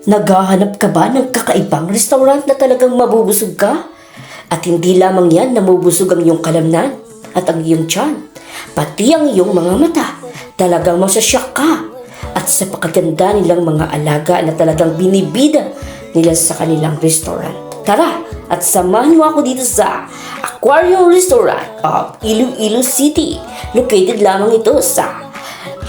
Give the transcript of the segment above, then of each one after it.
Naghahanap ka ba ng kakaibang restaurant na talagang mabubusog ka? At hindi lamang yan na mabubusog ang iyong kalamnan at ang iyong tiyan, pati ang iyong mga mata. Talagang masasyak ka. At sa pakaganda nilang mga alaga na talagang binibida nila sa kanilang restaurant. Tara at samahan mo ako dito sa Aquarium Restaurant of Iloilo City. Located lamang ito sa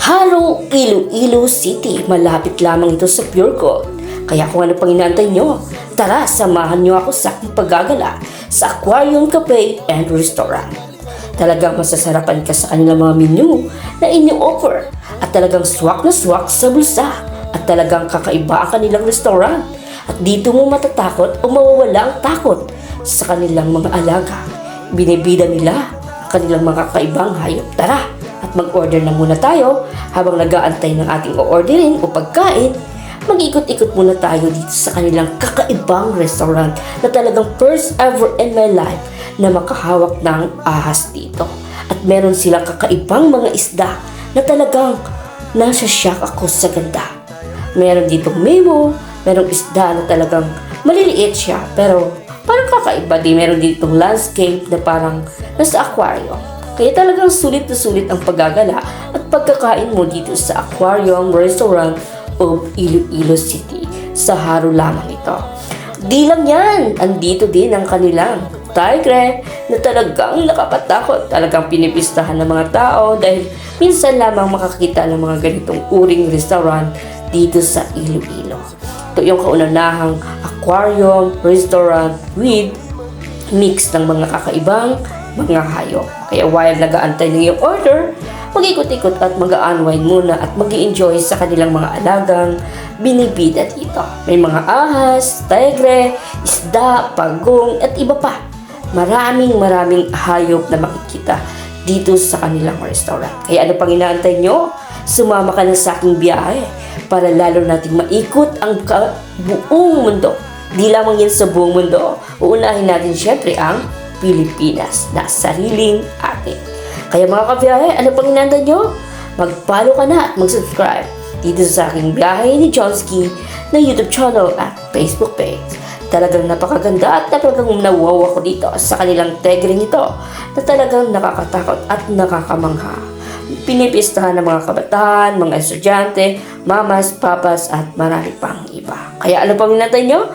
Haro, Iloilo City. Malapit lamang ito sa Pure Gold. Kaya kung ano pang inaantay nyo, tara samahan nyo ako sa aking paggagala sa Aquarium Cafe and Restaurant. Talagang masasarapan ka sa kanilang mga menu na inyo-offer at talagang swak na swak sa bulsa at talagang kakaiba ang kanilang restaurant. At dito mo matatakot o mawawala ang takot sa kanilang mga alaga. Binibida nila ang kanilang mga kakaibang hayop. Tara at mag-order na muna tayo habang nag-aantay ng ating o-orderin o pagkain. Mag-ikot-ikot muna tayo dito sa kanilang kakaibang restaurant na talagang first ever in my life na makahawak ng ahas dito. At meron silang kakaibang mga isda na talagang nasasyak ako sa ganda. Meron ditong memo, merong isda na talagang maliliit siya pero parang kakaiba din. Meron ditong landscape na parang nasa aquarium. Kaya talagang sulit na sulit ang paggagala at pagkakain mo dito sa Aquarium Restaurant of Iloilo City. Sa Haro lamang ito. Di lang yan, andito din ang kanilang tigre na talagang nakapatakot. Talagang pinipistahan ng mga tao dahil minsan lamang makakita ng mga ganitong uring restaurant dito sa Iloilo. Ito yung kaunanahang aquarium restaurant with mix ng mga kakaibang mga hayop. Kaya while nag-aantay ng iyong order, mag-ikot-ikot at mag-unwind muna at mag-i-enjoy sa kanilang mga alagang binibida dito. May mga ahas, tigre, isda, pagong at iba pa. Maraming hayop na makikita dito sa kanilang restaurant. Kaya ano pang inaantay nyo? Sumama ka na sa aking biyahe para lalo nating maikot ang buong mundo. Di lamang yan sa buong mundo. Uunahin natin syempre ang Pilipinas na sariling atin. Kaya mga kabiyahe, ano pang inaantay nyo? Mag-follow ka na at mag-subscribe dito sa aking biyahe ni Johnsky na YouTube channel at Facebook page. Talagang napakaganda at talagang nawawa ko dito sa kanilang tigre nito na talagang nakakatakot at nakakamangha. Pinipistahan ng mga kabataan, mga estudyante, mamas, papas at marami pang iba. Kaya ano pang inaantay nyo?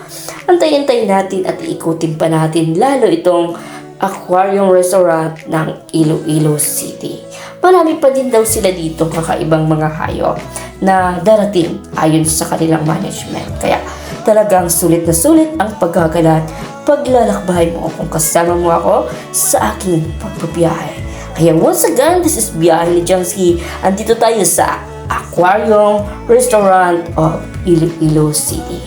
Antayin natin at ikutin pa natin lalo itong Aquarium Restaurant ng Iloilo City. Marami pa din daw sila dito kakaibang mga hayop na darating ayon sa kanilang management. Kaya talagang sulit na sulit ang paggagalat paglalakbahay mo kung kasama mo ako sa aking pagbabiyahe. Kaya once again, this is Biyahe ni Johnsky. Andito tayo sa Aquarium Restaurant of Iloilo City.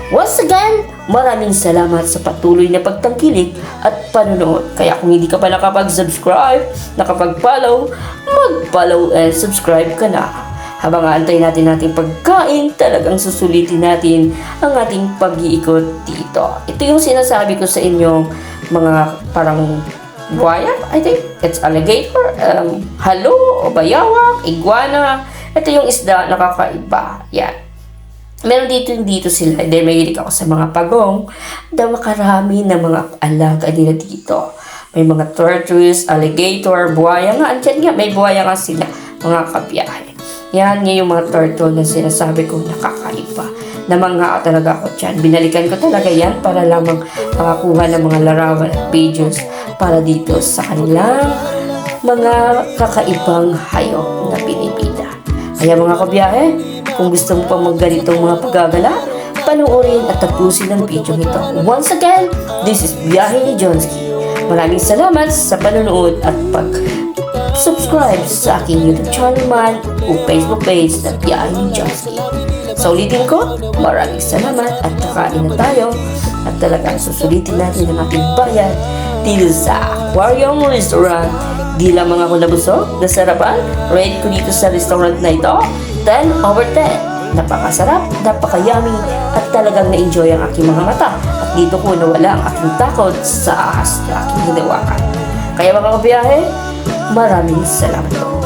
Once again, maraming salamat sa patuloy na pagtangkilik at panonood. Kaya kung hindi ka pa nakapag-subscribe, nakapag-follow, mag-follow and subscribe ka na. Habang aantay natin pagkain, talagang susulitin natin ang ating pag-iikot dito. Ito yung sinasabi ko sa inyong mga parang buhaya, I think it's alligator, halo o bayawak, iguana. Ito yung isda na kakaiba. Yan. Meron dito sila, dahil mahilig ako sa mga pagong, dahil makarami na mga alaga nila dito. May mga tortoise, alligator, buhaya nga, andyan nga, may buhaya nga sila, mga kabiyahe. Yan yung mga turtle na sinasabi ko nakakaiba. Namangha talaga ako dyan. Binalikan ko talaga yan para lamang makakuha ng mga larawan at videos para dito sa kanilang mga kakaibang hayop na binibida. Kaya mga kabiyahe, kung gusto mo pa magganitong mga paggagala, panoorin at tapusin ang video nito. Once again, this is Biyahe ni Johnsky. Maraming salamat sa panonood at pag-subscribe sa aking YouTube channel man o Facebook page na Biyahe ni Johnsky. Sa ulitin ko, maraming salamat at kakain na tayo at talagang susulitin natin ang ating bayan dito sa Aquarium Restaurant. Di lamang ako nabusog, nasarapan, rate ko dito sa restaurant na ito, 10/10. Napakasarap, napakayami, at talagang na-enjoy ang aking mga mata. At dito ko nawala ang aking takot sa ahas na aking hinawakan. Kaya mga kabiyahe, maraming salamat po.